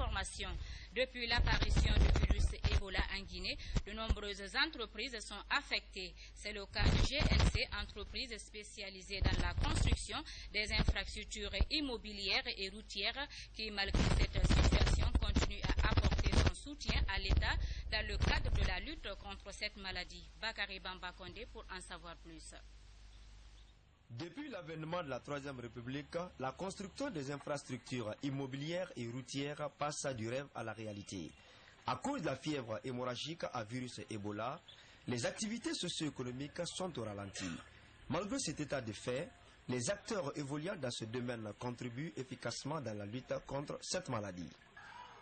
l'information. Depuis l'apparition du virus Ebola en Guinée, de nombreuses entreprises sont affectées. C'est le cas du GNC, entreprise spécialisée dans la construction des infrastructures immobilières et routières qui, malgré cette situation, continue à apporter son soutien à l'État dans le cadre de la lutte contre cette maladie. Bakary Bamba Condé pour en savoir plus. Depuis l'avènement de la Troisième République, la construction des infrastructures immobilières et routières passe du rêve à la réalité. À cause de la fièvre hémorragique à virus Ebola, les activités socio-économiques sont au ralenti. Malgré cet état de fait, les acteurs évoluant dans ce domaine contribuent efficacement dans la lutte contre cette maladie.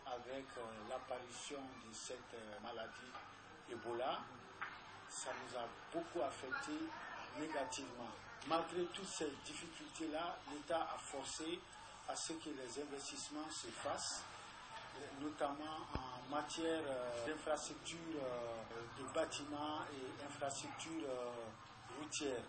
Avec l'apparition de cette maladie Ebola, ça nous a beaucoup affecté négativement. Malgré toutes ces difficultés-là, l'État a forcé à ce que les investissements se fassent, notamment en matière d'infrastructures de bâtiments et infrastructures routières.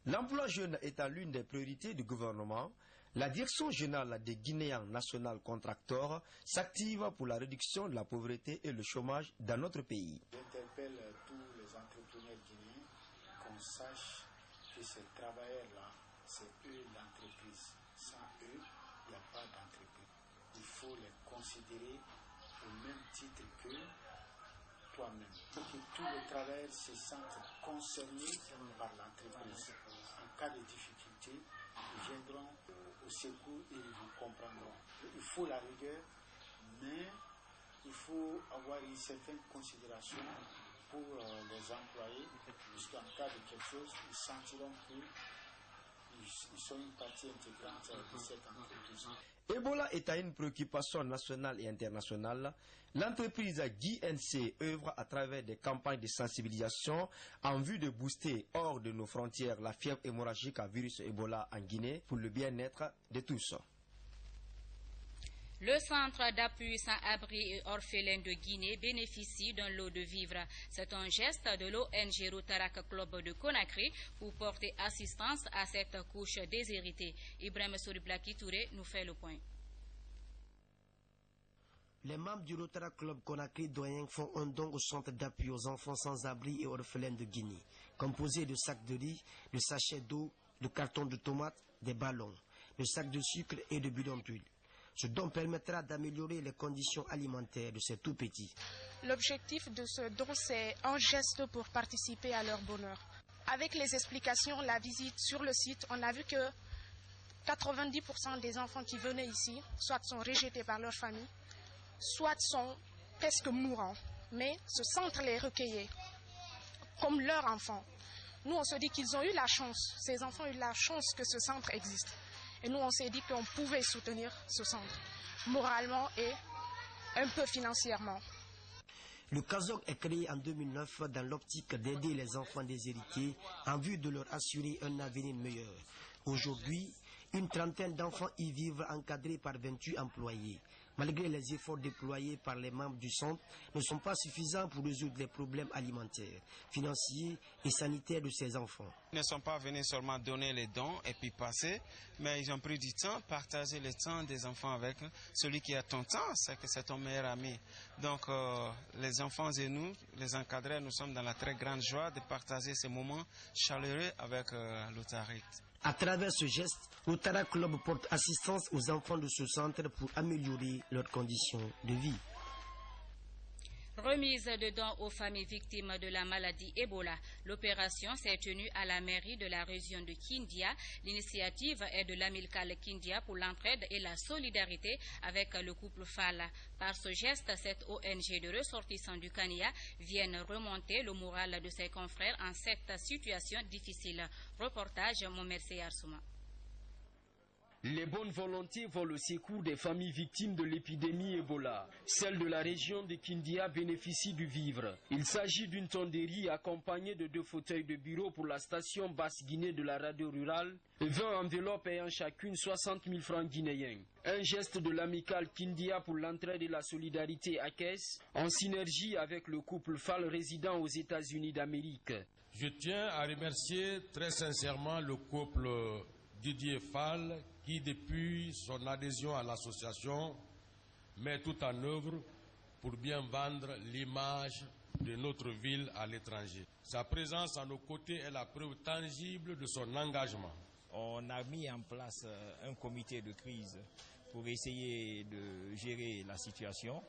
L'emploi jeune étant l'une des priorités du gouvernement, la Direction générale des Guinéens National Contractors s'active pour la réduction de la pauvreté et le chômage dans notre pays. J'interpelle tous les entrepreneurs guinéens qu'on sache que ces travailleurs-là, c'est eux l'entreprise. Sans eux, il n'y a pas d'entreprise. Il faut les considérer au même titre que toi-même. Il faut que tous les travailleurs se sentent concernés par l'entreprise. En cas de difficulté, ils viendront au secours et ils vous comprendront. Il faut la rigueur, mais il faut avoir une certaine considération pour les employés, puisqu'en cas de quelque chose, ils sentiront qu'ils sont une partie intégrante de cette entreprise. Ebola étant une préoccupation nationale et internationale, l'entreprise GNC œuvre à travers des campagnes de sensibilisation en vue de booster hors de nos frontières la fièvre hémorragique à virus Ebola en Guinée pour le bien-être de tous. Le centre d'appui sans abri et orphelin de Guinée bénéficie d'un lot de vivres. C'est un geste de l'ONG Rotaract Club de Conakry pour porter assistance à cette couche déshéritée. Ibrahim Souriblaki Touré nous fait le point. Les membres du Rotaract Club Conakry Doyen font un don au centre d'appui aux enfants sans abri et orphelins de Guinée, composé de sacs de riz, de sachets d'eau, de cartons de tomates, des ballons, de sacs de sucre et de bidons d'huile. Ce don permettra d'améliorer les conditions alimentaires de ces tout-petits. L'objectif de ce don, c'est un geste pour participer à leur bonheur. Avec les explications, la visite sur le site, on a vu que 90% des enfants qui venaient ici, soit sont rejetés par leur famille, soit sont presque mourants. Mais ce centre les recueillait comme leurs enfants. Nous, on se dit qu'ils ont eu la chance, ces enfants ont eu la chance que ce centre existe. Et nous, on s'est dit qu'on pouvait soutenir ce centre, moralement et un peu financièrement. Le CASOC est créé en 2009 dans l'optique d'aider les enfants déshérités en vue de leur assurer un avenir meilleur. Aujourd'hui, une trentaine d'enfants y vivent encadrés par 28 employés. Malgré les efforts déployés par les membres du centre, ne sont pas suffisants pour résoudre les problèmes alimentaires, financiers et sanitaires de ces enfants. Ils ne sont pas venus seulement donner les dons et puis passer, mais ils ont pris du temps, partager le temps des enfants avec celui qui a ton temps, c'est que c'est ton meilleur ami. Donc les enfants et nous, les encadrés, nous sommes dans la très grande joie de partager ces moments chaleureux avec l'Rotaract. À travers ce geste, Rotaract Club porte assistance aux enfants de ce centre pour améliorer leurs conditions de vie. Remise de dons aux familles victimes de la maladie Ebola. L'opération s'est tenue à la mairie de la région de Kindia. L'initiative est de l'Amilcal Kindia pour l'entraide et la solidarité avec le couple Fala. Par ce geste, cette ONG de ressortissants du Kenya vient remonter le moral de ses confrères en cette situation difficile. Reportage Momer Seyarsouma. Les bonnes volontés vont au secours des familles victimes de l'épidémie Ebola. Celle de la région de Kindia bénéficie du vivre. Il s'agit d'une tonne de riz accompagnée de 2 fauteuils de bureau pour la station Basse-Guinée de la radio rurale et 20 enveloppes ayant chacune 60 000 francs guinéens. Un geste de l'amicale Kindia pour l'entraide et la solidarité à Caisse, en synergie avec le couple Fall résidant aux États-Unis d'Amérique. Je tiens à remercier très sincèrement le couple Didier Fall qui, depuis son adhésion à l'association, met tout en œuvre pour bien vendre l'image de notre ville à l'étranger. Sa présence à nos côtés est la preuve tangible de son engagement. On a mis en place un comité de crise pour essayer de gérer la situation,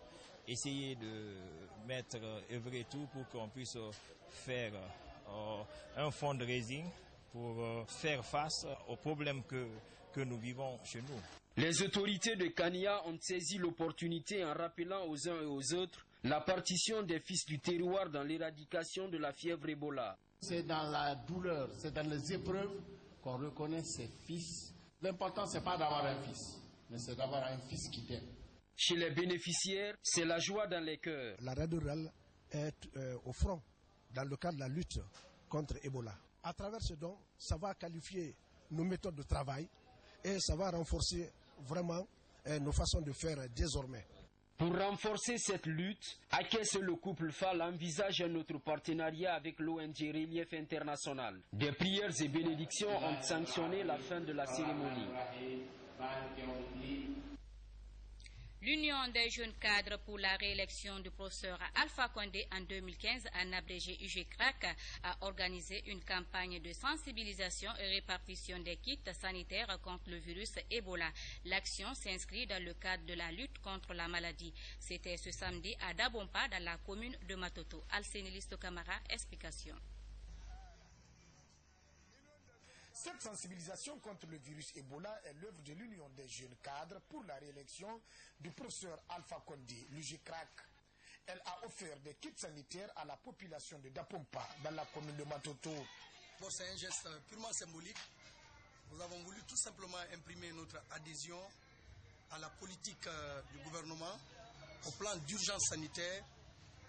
essayer de œuvrer tout pour qu'on puisse faire un fundraising pour faire face aux problèmes que nous vivons chez nous. Les autorités de Kania ont saisi l'opportunité en rappelant aux uns et aux autres la partition des fils du terroir dans l'éradication de la fièvre Ebola. C'est dans la douleur, c'est dans les épreuves qu'on reconnaît ses fils. L'important, ce n'est pas d'avoir un fils, mais c'est d'avoir un fils qui t'aime. Chez les bénéficiaires, c'est la joie dans les cœurs. La radio rurale est au front dans le cadre de la lutte contre Ebola. À travers ce don, ça va qualifier nos méthodes de travail et ça va renforcer vraiment nos façons de faire désormais. Pour renforcer cette lutte, Akès et le couple Fall envisagent un autre partenariat avec l'ONG Relief International. Des prières et bénédictions ont sanctionné la fin de la cérémonie. L'Union des jeunes cadres pour la réélection du professeur Alpha Condé en 2015, en abrégé UGCRAC, a organisé une campagne de sensibilisation et répartition des kits sanitaires contre le virus Ebola. L'action s'inscrit dans le cadre de la lutte contre la maladie. C'était ce samedi à Dabompa, dans la commune de Matoto. Alcénéliste Camara, explication. Cette sensibilisation contre le virus Ebola est l'œuvre de l'Union des jeunes cadres pour la réélection du professeur Alpha Condé, l'UGCRAC. Elle a offert des kits sanitaires à la population de Dapompa, dans la commune de Matoto. C'est un geste purement symbolique. Nous avons voulu tout simplement imprimer notre adhésion à la politique du gouvernement, au plan d'urgence sanitaire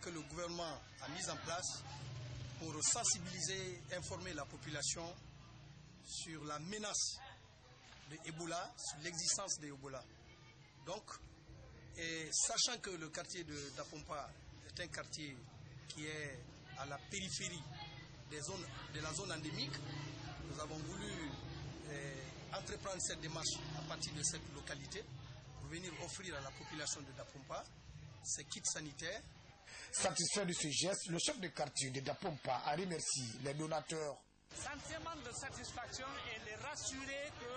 que le gouvernement a mis en place pour sensibiliser, informer la population sur la menace de Ebola, sur l'existence de Ebola. Donc, sachant que le quartier de Dapompa est un quartier qui est à la périphérie de la zone endémique, nous avons voulu entreprendre cette démarche à partir de cette localité pour venir offrir à la population de Dapompa ces kits sanitaires. Satisfait de ce geste, le chef de quartier de Dapompa a remercié les donateurs. Sentiment de satisfaction et les rassurer que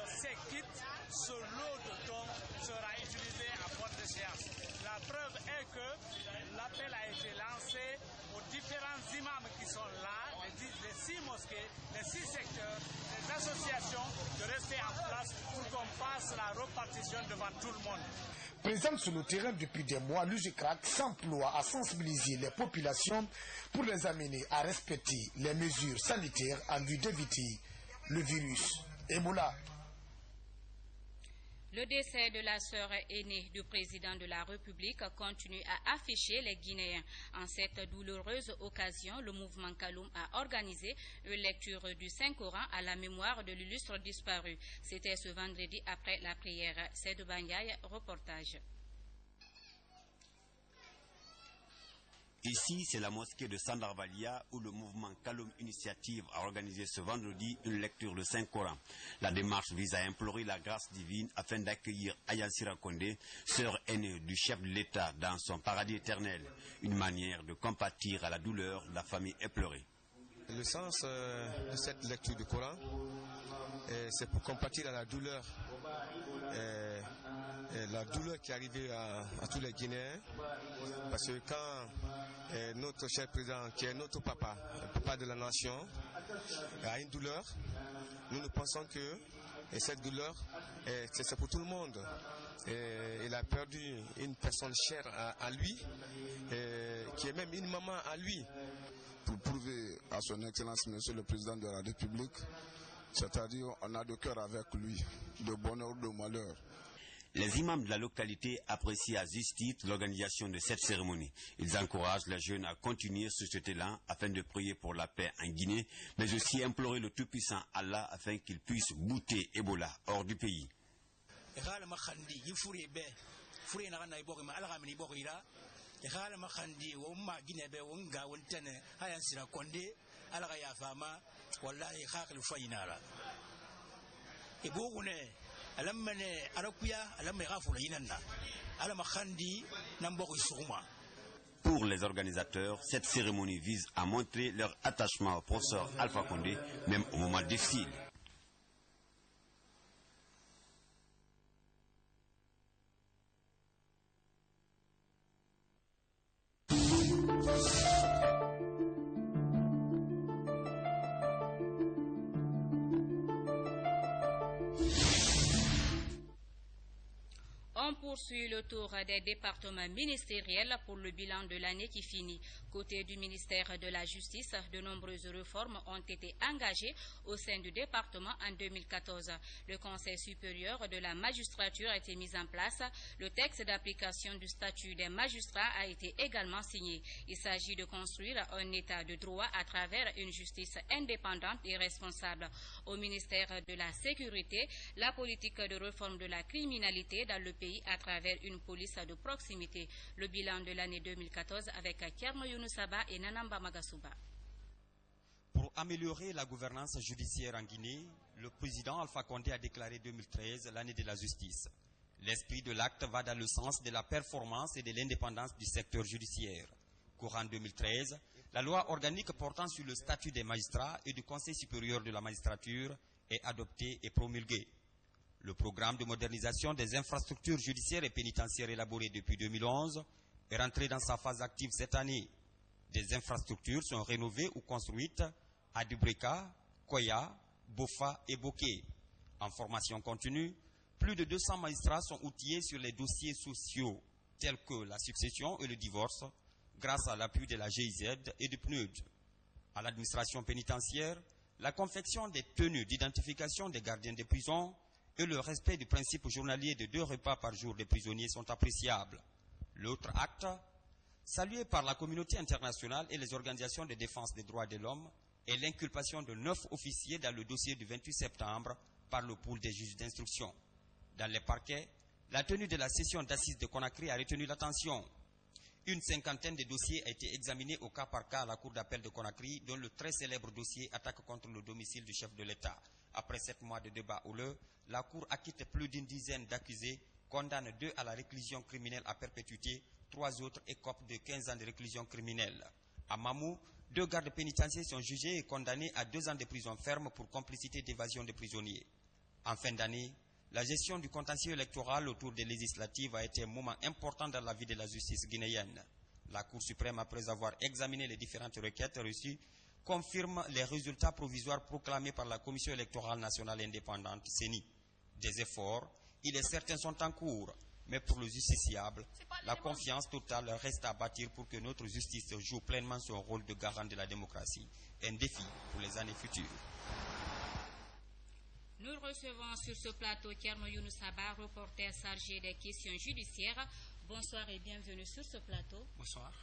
ces kits, ce lot de dons sera utilisé à forte échéance. La preuve est que l'appel a été lancé aux différents imams qui sont là, les 6 mosquées, les 6 secteurs, les associations, de rester en place pour qu'on fasse la répartition devant tout le monde. Présente sur le terrain depuis des mois, l'UGCRAC s'emploie à sensibiliser les populations pour les amener à respecter les mesures sanitaires en vue d'éviter le virus Ebola. Le décès de la sœur aînée du président de la République continue à afficher les Guinéens. En cette douloureuse occasion, le mouvement Kaloum a organisé une lecture du Saint-Coran à la mémoire de l'illustre disparu. C'était ce vendredi après la prière. C'est de Banyaï, reportage. Ici, c'est la mosquée de Sandarvalia où le mouvement Kaloum Initiative a organisé ce vendredi une lecture du Saint-Coran. La démarche vise à implorer la grâce divine afin d'accueillir Ayansira Condé, sœur aînée du chef de l'État, dans son paradis éternel. Une manière de compatir à la douleur de la famille éplorée. Le sens de cette lecture du Coran, c'est pour compatir à la douleur. La douleur qui est arrivée à tous les Guinéens, parce que quand notre cher président, qui est notre papa, le papa de la nation, a une douleur, nous pensons que cette douleur, c'est pour tout le monde. Il a perdu une personne chère à lui, qui est même une maman à lui. Pour prouver à son Excellence, Monsieur le Président de la République, c'est-à-dire on a de cœur avec lui, de bonheur ou de malheur. Les imams de la localité apprécient à juste titre l'organisation de cette cérémonie. Ils encouragent les jeunes à continuer sur cet élan afin de prier pour la paix en Guinée, mais aussi implorer le Tout-Puissant Allah afin qu'il puisse bouter Ebola hors du pays. Pour les organisateurs, cette cérémonie vise à montrer leur attachement au professeur Alpha Condé, même au moment difficile. On poursuit le tour des départements ministériels pour le bilan de l'année qui finit. Côté du ministère de la Justice, de nombreuses réformes ont été engagées au sein du département en 2014. Le Conseil supérieur de la magistrature a été mis en place. Le texte d'application du statut des magistrats a été également signé. Il s'agit de construire un état de droit à travers une justice indépendante et responsable. Au ministère de la Sécurité, la politique de réforme de la criminalité dans le pays à travers une police de proximité. Le bilan de l'année 2014 avec Kerno Younoussaba et Nanamba Magasuba. Pour améliorer la gouvernance judiciaire en Guinée, le président Alpha Condé a déclaré 2013 l'année de la justice. L'esprit de l'acte va dans le sens de la performance et de l'indépendance du secteur judiciaire. Courant 2013, la loi organique portant sur le statut des magistrats et du Conseil supérieur de la magistrature est adoptée et promulguée. Le programme de modernisation des infrastructures judiciaires et pénitentiaires élaboré depuis 2011 est rentré dans sa phase active cette année. Des infrastructures sont rénovées ou construites à Dubreka, Koya, Bofa et Boké. En formation continue, plus de 200 magistrats sont outillés sur les dossiers sociaux tels que la succession et le divorce grâce à l'appui de la GIZ et du PNUD. À l'administration pénitentiaire, la confection des tenues d'identification des gardiens des prisons et le respect du principe journalier de 2 repas par jour des prisonniers sont appréciables. L'autre acte, salué par la communauté internationale et les organisations de défense des droits de l'homme, est l'inculpation de 9 officiers dans le dossier du 28 septembre par le pool des juges d'instruction. Dans les parquets, la tenue de la session d'assises de Conakry a retenu l'attention. Une 50aine de dossiers a été examinés au cas par cas à la cour d'appel de Conakry, dont le très célèbre dossier attaque contre le domicile du chef de l'État. Après 7 mois de débat houleux, la Cour acquitte plus d'une dizaine d'accusés, condamne 2 à la réclusion criminelle à perpétuité, 3 autres écopent de 15 ans de réclusion criminelle. À Mamou, 2 gardes pénitentiaires sont jugés et condamnés à 2 ans de prison ferme pour complicité d'évasion de prisonniers. En fin d'année, la gestion du contentieux électoral autour des législatives a été un moment important dans la vie de la justice guinéenne. La Cour suprême, après avoir examiné les différentes requêtes reçues, confirme les résultats provisoires proclamés par la Commission électorale nationale indépendante, CENI. Des efforts, il est certain, sont en cours, mais pour le justiciable, la confiance totale reste à bâtir pour que notre justice joue pleinement son rôle de garant de la démocratie. Un défi pour les années futures. Nous recevons sur ce plateau Kerno Younoussaba, reporter chargé des questions judiciaires. Bonsoir et bienvenue sur ce plateau. Bonsoir.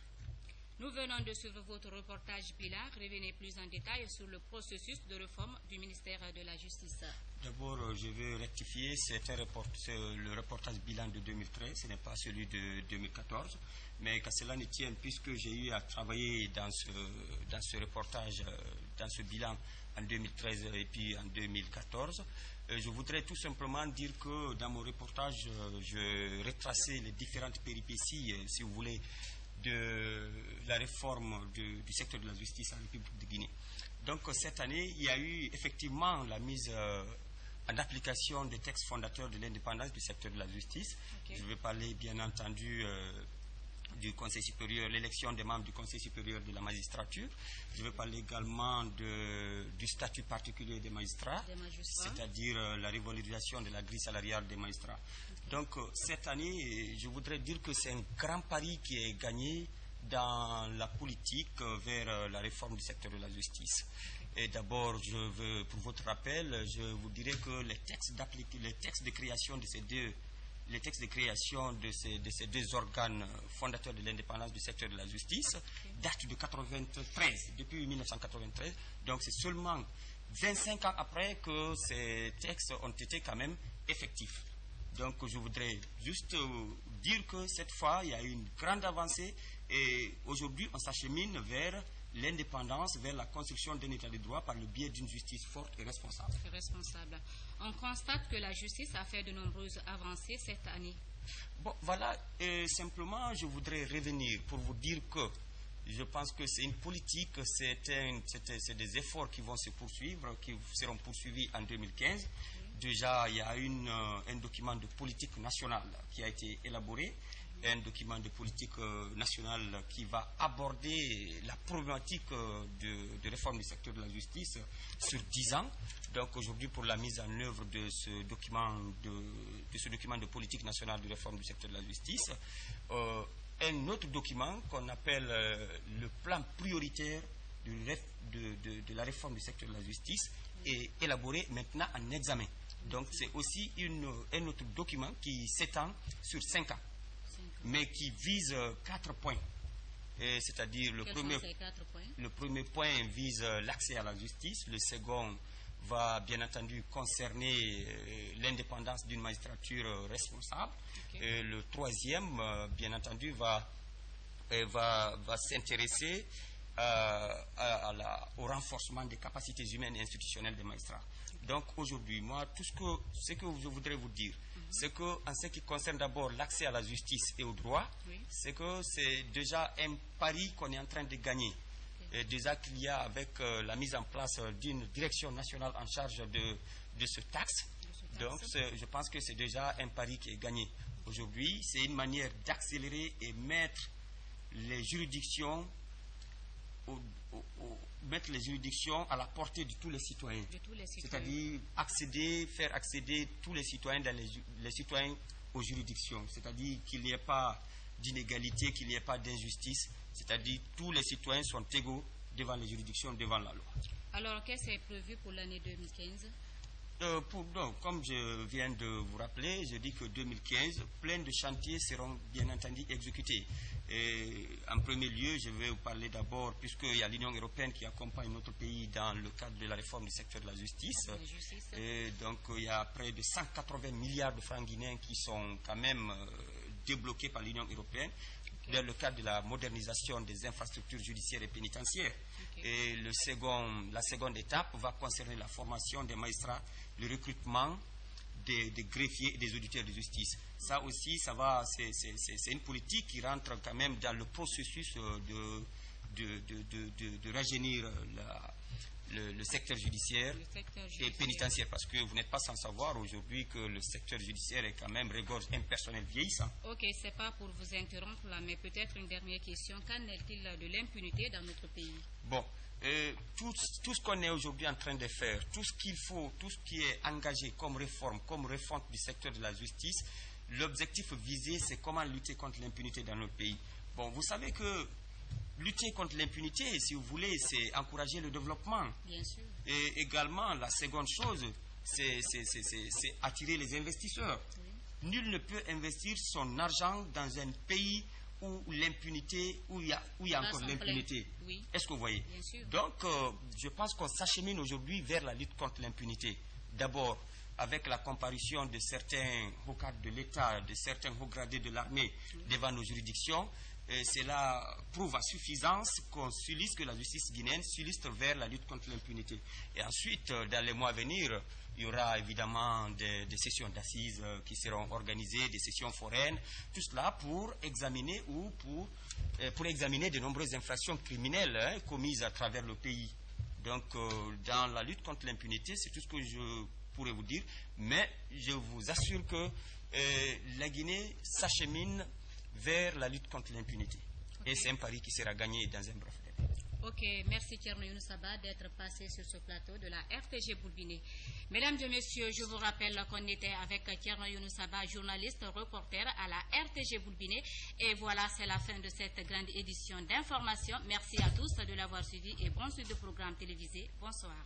Nous venons de suivre votre reportage bilan. Revenez plus en détail sur le processus de réforme du ministère de la Justice. D'abord, je veux rectifier, c'est le reportage bilan de 2013, ce n'est pas celui de 2014. Mais qu'à cela ne tienne, puisque j'ai eu à travailler dans ce reportage, dans ce bilan en 2013 et puis en 2014, je voudrais tout simplement dire que dans mon reportage, je retraçais les différentes péripéties, si vous voulez, de la réforme du secteur de la justice en République de Guinée. Donc cette année, il y a eu effectivement la mise en application des textes fondateurs de l'indépendance du secteur de la justice. Okay. Je vais parler bien entendu du Conseil supérieur, l'élection des membres du Conseil supérieur de la magistrature. Je vais parler également du statut particulier des magistrats, c'est-à-dire la revalorisation de la grille salariale des magistrats. Donc cette année, je voudrais dire que c'est un grand pari qui est gagné dans la politique vers la réforme du secteur de la justice. Et d'abord, pour votre rappel, je vous dirais que les textes de création de ces deux organes fondateurs de l'indépendance du secteur de la justice datent de 1993, depuis 1993. Donc c'est seulement 25 ans après que ces textes ont été quand même effectifs. Donc je voudrais juste dire que cette fois, il y a eu une grande avancée Et aujourd'hui, on s'achemine vers l'indépendance, vers la construction d'un état de droit par le biais d'une justice forte et responsable. On constate que la justice a fait de nombreuses avancées cette année. Bon, voilà, simplement, je voudrais revenir pour vous dire que je pense que c'est une politique, c'est des efforts qui vont se poursuivre, qui seront poursuivis en 2015. Déjà, il y a un document de politique nationale qui a été élaboré, un document de politique nationale qui va aborder la problématique de réforme du secteur de la justice sur 10 ans. Donc aujourd'hui, pour la mise en œuvre de ce document de politique nationale de réforme du secteur de la justice, un autre document qu'on appelle le plan prioritaire de la réforme du secteur de la justice est élaboré maintenant en examen. Donc c'est aussi un autre document qui s'étend sur 5 ans, mais qui vise 4 points. C'est-à-dire le premier point vise l'accès à la justice, le second va bien entendu concerner l'indépendance d'une magistrature responsable. Et le troisième, bien entendu, va s'intéresser au renforcement des capacités humaines et institutionnelles des magistrats. Donc aujourd'hui, moi, ce que je voudrais vous dire, c'est qu'en ce qui concerne d'abord l'accès à la justice et au droit, c'est que c'est déjà un pari qu'on est en train de gagner. Et déjà qu'il y a avec la mise en place d'une direction nationale en charge de ce taxe. Donc je pense que c'est déjà un pari qui est gagné. Aujourd'hui, c'est une manière d'accélérer et mettre les juridictions à la portée de tous les citoyens. C'est-à-dire faire accéder tous les citoyens aux juridictions. C'est-à-dire qu'il n'y ait pas d'inégalité, qu'il n'y ait pas d'injustice. C'est-à-dire tous les citoyens sont égaux devant les juridictions, devant la loi. Alors, qu'est-ce qui est prévu pour l'année 2015 ? Comme je viens de vous rappeler, je dis que 2015, plein de chantiers seront bien entendu exécutés. Et en premier lieu, je vais vous parler d'abord, puisqu'il y a l'Union européenne qui accompagne notre pays dans le cadre de la réforme du secteur de la justice. Et donc, il y a près de 180 milliards de francs guinéens qui sont quand même débloqués par l'Union européenne dans le cadre de la modernisation des infrastructures judiciaires et pénitentiaires. Et la seconde étape va concerner la formation des magistrats, le recrutement des greffiers et des auditeurs de justice. Ça aussi, c'est une politique qui rentre quand même dans le processus de rajeunir le secteur judiciaire et pénitentiaire, parce que vous n'êtes pas sans savoir aujourd'hui que le secteur judiciaire est quand même regorge un personnel vieillissant. Ok, c'est pas pour vous interrompre là, mais peut-être une dernière question. Qu'en est-il de l'impunité dans notre pays? Bon, tout ce qu'on est aujourd'hui en train de faire, tout ce qu'il faut, tout ce qui est engagé comme réforme, comme refonte du secteur de la justice, l'objectif visé, c'est comment lutter contre l'impunité dans notre pays. Bon, vous savez que lutter contre l'impunité, si vous voulez, c'est encourager le développement. Bien sûr. Et également, la seconde chose, c'est attirer les investisseurs. Oui. Nul ne peut investir son argent dans un pays où l'impunité, où il y a encore l'impunité. Oui. Est-ce que vous voyez? Bien sûr. Donc, je pense qu'on s'achemine aujourd'hui vers la lutte contre l'impunité. D'abord, avec la comparution de certains hauts cadres de l'État, de certains hauts gradés de l'armée devant nos juridictions. Cela prouve à suffisance que la justice guinéenne s'illustre vers la lutte contre l'impunité. Et ensuite, dans les mois à venir, il y aura évidemment des sessions d'assises qui seront organisées, des sessions foraines, tout cela pour examiner de nombreuses infractions criminelles commises à travers le pays. Donc, dans la lutte contre l'impunité, c'est tout ce que je pourrais vous dire, mais je vous assure que la Guinée s'achemine vers la lutte contre l'impunité. Okay. Et c'est un pari qui sera gagné dans un bref délai. Ok, merci Thierno Younoussaba d'être passé sur ce plateau de la RTG Boulbiné. Mesdames et messieurs, je vous rappelle qu'on était avec Thierno Younoussaba, journaliste, reporter à la RTG Boulbiné. Et voilà, c'est la fin de cette grande édition d'information. Merci à tous de l'avoir suivi et bon suite de programme télévisé. Bonsoir.